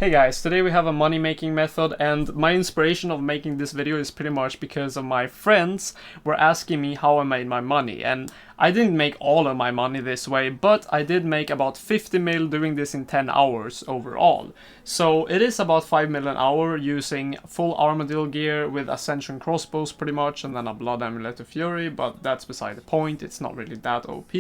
Hey guys, today we have a money making method, and my inspiration of making this video is pretty much because of my friends were asking me how I made my money. And I didn't make all of my money this way, but I did make about 50 mil doing this in 10 hours overall. So it is about 5 mil an hour using full armadillo gear with ascension crossbows pretty much, and then a blood amulet of fury, but that's beside the point, it's not really that OP.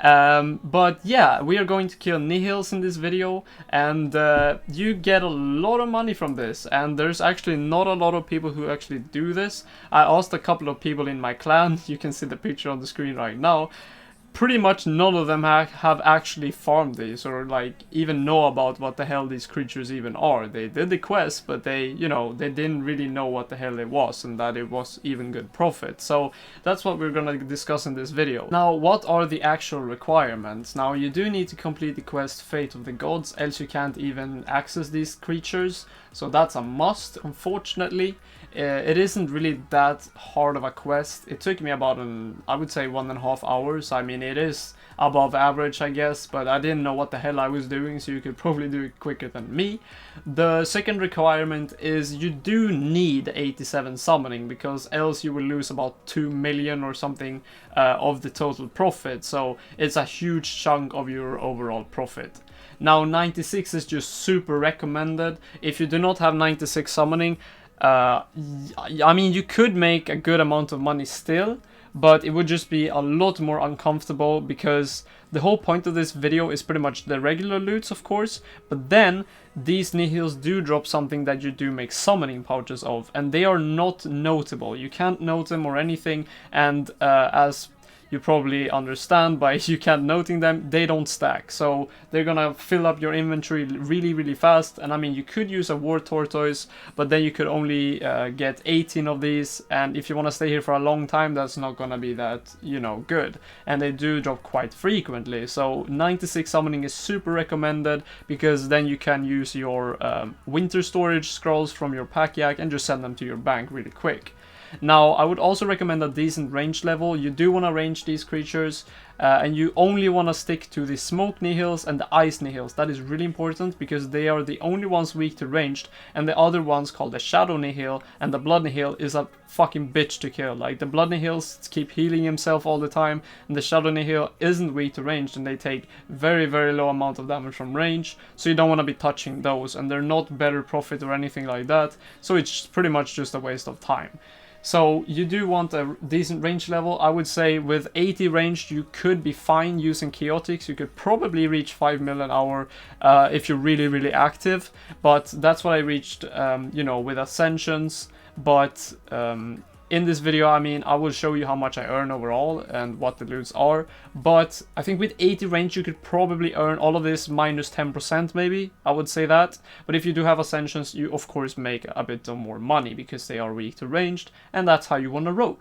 But yeah, we are going to kill nihils in this video, and you get a lot of money from this, and there's actually not a lot of people who actually do this. I asked a couple of people in my clan, you can see the picture on the screen right now. Pretty much none of them have actually farmed these, or like even know about what the hell these creatures even are. They did the quest, but they didn't really know what the hell it was and that it was even good profit. So that's what we're gonna discuss in this video. Now, what are the actual requirements? Now, you do need to complete the quest Fate of the Gods, else you can't even access these creatures. So that's a must, unfortunately. It isn't really that hard of a quest. It took me about I would say 1.5 hours. I mean, it is above average, I guess, but I didn't know what the hell I was doing, so you could probably do it quicker than me. The second requirement is you do need 87 summoning, because else you will lose about 2 million or something of the total profit, so it's a huge chunk of your overall profit. Now, 96 is just super recommended. If you do not have 96 summoning, I mean, you could make a good amount of money still, but it would just be a lot more uncomfortable, because the whole point of this video is pretty much the regular loots, of course, but then these nihils do drop something that you do make summoning pouches of, and they are not notable. You can't note them or anything, and as you probably understand by you can't noting them, they don't stack. So they're gonna fill up your inventory really fast. And I mean, you could use a war tortoise, but then you could only get 18 of these. And if you want to stay here for a long time, that's not gonna be that, good. And they do drop quite frequently. So 96 summoning is super recommended, because then you can use your winter storage scrolls from your pack yak and just send them to your bank really quick. Now, I would also recommend a decent range level. You do want to range these creatures, and you only want to stick to the smoke nihils and the ice nihils. That is really important, because they are the only ones weak to ranged, and the other ones, called the shadow nihil and the blood nihil, is a fucking bitch to kill. Like, the blood nihils keep healing himself all the time, and the shadow nihil isn't weak to ranged, and they take very low amount of damage from range, so you don't want to be touching those, and they're not better profit or anything like that, so it's pretty much just a waste of time. So you do want a decent range level. I would say with 80 ranged you could be fine using chaotics. You could probably reach 5 mil an hour if you're really active, but that's what I reached with ascensions. But in this video, I mean, I will show you how much I earn overall and what the loots are, but I think with 80 range you could probably earn all of this minus 10% maybe, I would say that. But if you do have ascensions, you of course make a bit of more money, because they are weak to ranged, and that's how you want to roll.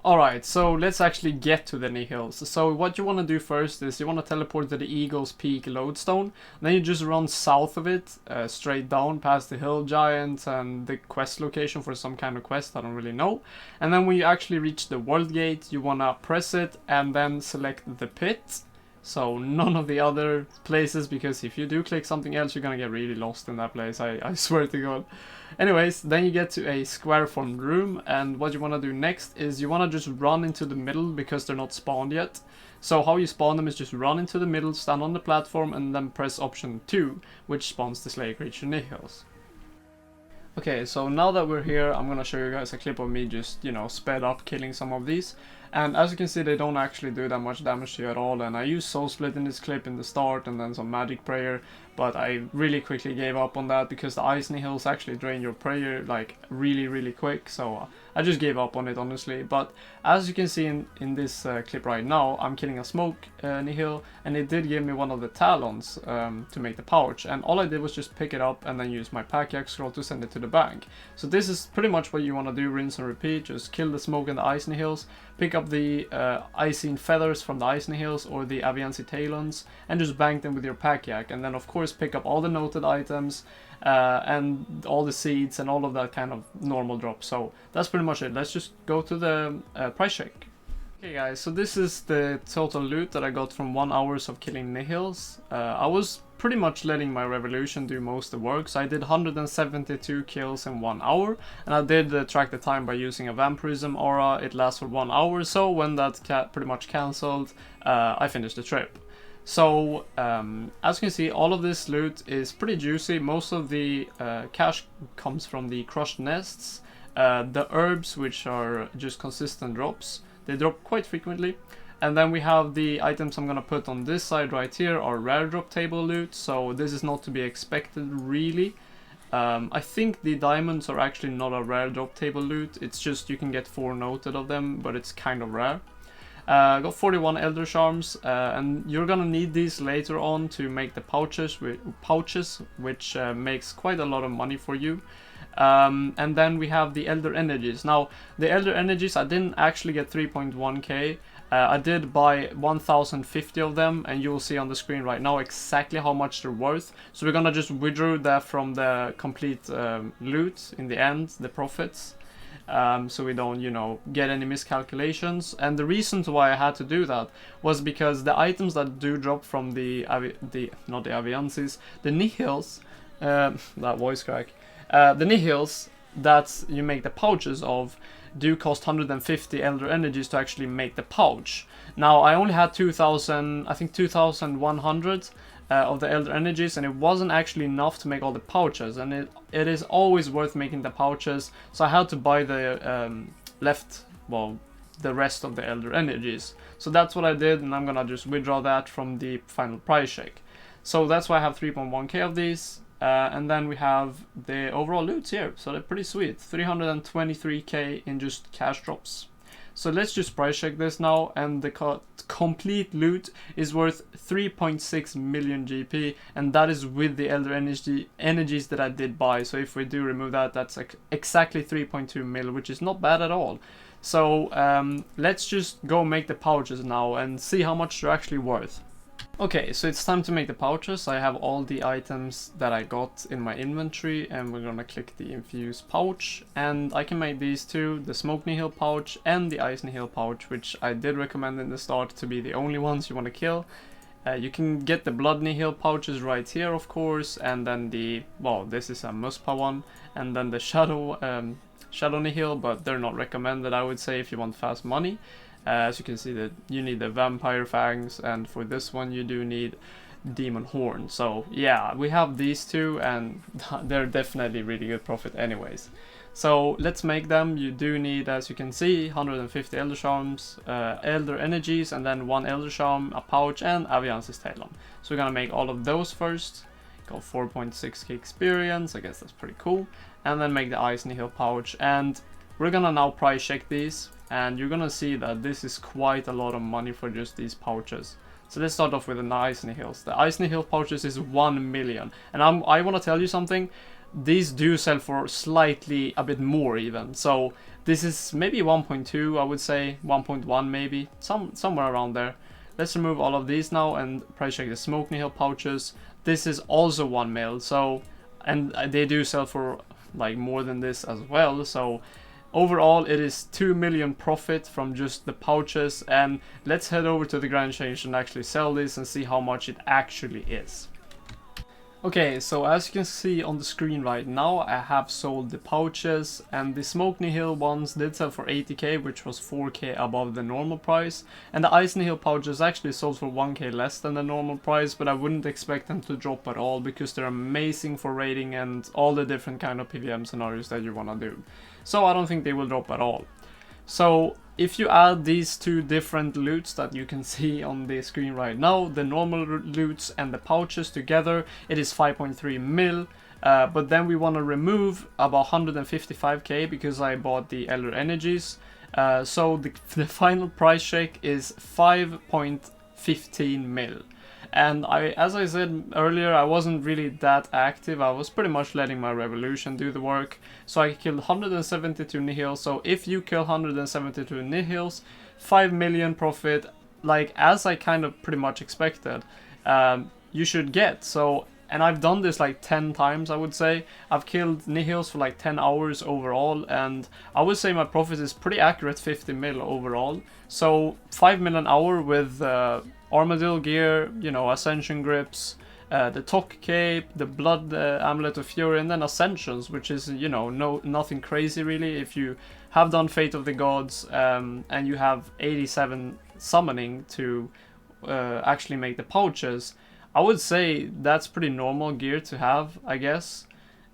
Alright, so let's actually get to the nihils. So what you want to do first is you want to teleport to the Eagle's Peak lodestone. Then you just run south of it, straight down past the hill giant and the quest location for some kind of quest, I don't really know. And then when you actually reach the world gate, you want to press it and then select the pit. So none of the other places, because if you do click something else, you're gonna get really lost in that place, I swear to God. Anyways, then you get to a square formed room, and what you want to do next is you want to just run into the middle, because they're not spawned yet. So how you spawn them is just run into the middle, stand on the platform, and then press option 2, which spawns the Slayer creature nihils. Okay, so now that we're here, I'm gonna show you guys a clip of me just, sped up killing some of these. And as you can see, they don't actually do that much damage to you at all, and I used Soul Split in this clip in the start and then some Magic Prayer, but I really quickly gave up on that, because the Ice Nihils actually drain your prayer like really quick, so I just gave up on it, honestly. But as you can see in this clip right now, I'm killing a Smoke Nihil, and it did give me one of the Talons to make the pouch, and all I did was just pick it up and then use my Pack Yak scroll to send it to the bank. So this is pretty much what you want to do, rinse and repeat. Just kill the Smoke and the Ice Nihils, pick up the Icene Feathers from the Ice Nihils or the Aviancy Talons, and just bank them with your Pack Yak, and then of course pick up all the noted items and all the seeds and all of that kind of normal drops. So that's pretty much it. Let's just go to the price check. Okay guys, so this is the total loot that I got from 1 hour of killing nihils. I was pretty much letting my revolution do most of the work, so I did 172 kills in 1 hour, and I did track the time by using a vampirism aura. It lasts for 1 hour, so when that pretty much cancelled, I finished the trip. So, as you can see, all of this loot is pretty juicy. Most of the cash comes from the crushed nests, the herbs, which are just consistent drops. They drop quite frequently. And then we have the items I'm gonna put on this side right here are rare drop table loot, so this is not to be expected really. I think the diamonds are actually not a rare drop table loot, it's just you can get 4 noted of them, but it's kind of rare. Got 41 Elder Charms, and you're gonna need these later on to make the pouches, which makes quite a lot of money for you. And then we have the Elder Energies. Now, the Elder Energies, I didn't actually get 3.1k. I did buy 1050 of them, and you will see on the screen right now exactly how much they're worth. So we're gonna just withdraw that from the complete loot in the end, the profits. So we don't, you know, get any miscalculations. And the reason why I had to do that was because the items that do drop from the nihils, that voice crack, the nihils that you make the pouches of do cost 150 Elder Energies to actually make the pouch. Now I only had 2,000, I think 2,100 of the Elder Energies, and it wasn't actually enough to make all the pouches, and it is always worth making the pouches, so I had to buy the the rest of the Elder Energies. So that's what I did, and I'm gonna just withdraw that from the final price check. So that's why I have 3.1k of these. And then we have the overall loots here, so they're pretty sweet. 323k in just cash drops. So let's just price check this now, and the complete loot is worth 3.6 million GP, and that is with the Elder Energies that I did buy. So if we do remove that, that's exactly 3.2 mil, which is not bad at all. So let's just go make the pouches now and see how much they're actually worth. Okay, so it's time to make the pouches. I have all the items that I got in my inventory, and we're gonna click the infuse pouch, and I can make these two, the smoke nihil pouch and the ice nihil pouch, which I did recommend in the start to be the only ones you want to kill. You can get the blood nihil pouches right here, of course, and then the, well, this is a muspa one, and then the shadow nihil, but they're not recommended, I would say, if you want fast money. As you can see, that you need the vampire fangs, and for this one you do need demon horn. So yeah, we have these two, and they're definitely really good profit anyways. So let's make them. You do need, as you can see, 150 Elder Charms, Elder Energies, and then 1 Elder Charm, a pouch, and Aviance's Talon. So we're gonna make all of those first. Got 4.6k experience, I guess that's pretty cool. And then make the Ice Nihil pouch, and we're gonna now price check these. And you're gonna see that this is quite a lot of money for just these pouches. So let's start off with the Ice Nihils. The Ice Nihil pouches is 1 million. And I want to tell you something. These do sell for slightly a bit more even. So this is maybe 1.2, I would say. 1.1 maybe. Somewhere around there. Let's remove all of these now and price check the Smoke Nihil pouches. This is also 1 mil. So, and they do sell for like more than this as well. So overall, it is 2 million profit from just the pouches, and let's head over to the Grand Change and actually sell this and see how much it actually is. Okay, so as you can see on the screen right now, I have sold the pouches, and the Smoke Nihil ones did sell for 80k, which was 4k above the normal price, and the Ice Nihil pouches actually sold for 1k less than the normal price, but I wouldn't expect them to drop at all because they're amazing for raiding and all the different kind of PvM scenarios that you want to do. So I don't think they will drop at all. So if you add these two different loots that you can see on the screen right now, the normal loots and the pouches together, it is 5.3 mil. But then we want to remove about 155k because I bought the Elder Energies. So the final price check is 5.15 mil. And as I said earlier, I wasn't really that active. I was pretty much letting my revolution do the work. So I killed 172 nihils. So if you kill 172 nihils, 5 million profit, like as I kind of pretty much expected, you should get. So and I've done this like 10 times, I would say. I've killed nihils for like 10 hours overall, and I would say my profit is pretty accurate, 50 mil overall. So 5 mil an hour with armadillo gear, you know, ascension grips, the Tok Cape, the Blood Amulet of Fury, and then Ascensions, which is, you know, nothing crazy really. If you have done Fate of the Gods and you have 87 summoning to actually make the pouches, I would say that's pretty normal gear to have, I guess.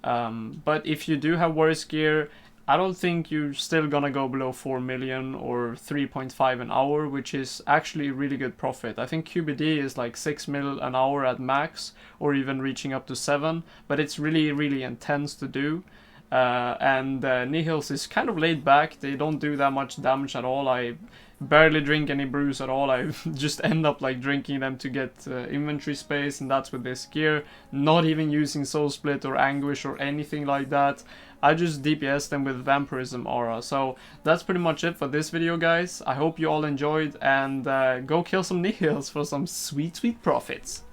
But if you do have worse gear, I don't think you're still gonna go below 4 million or 3.5 an hour, which is actually really good profit. I think QBD is like 6 mil an hour at max, or even reaching up to 7, but it's really, really intense to do. And Nihils is kind of laid back. They don't do that much damage at all. I barely drink any brews at all. I just end up like drinking them to get inventory space, and that's with this gear. Not even using Soul Split or Anguish or anything like that. I just DPS them with Vampirism Aura. So that's pretty much it for this video, guys. I hope you all enjoyed, and go kill some nihils for some sweet, sweet profits.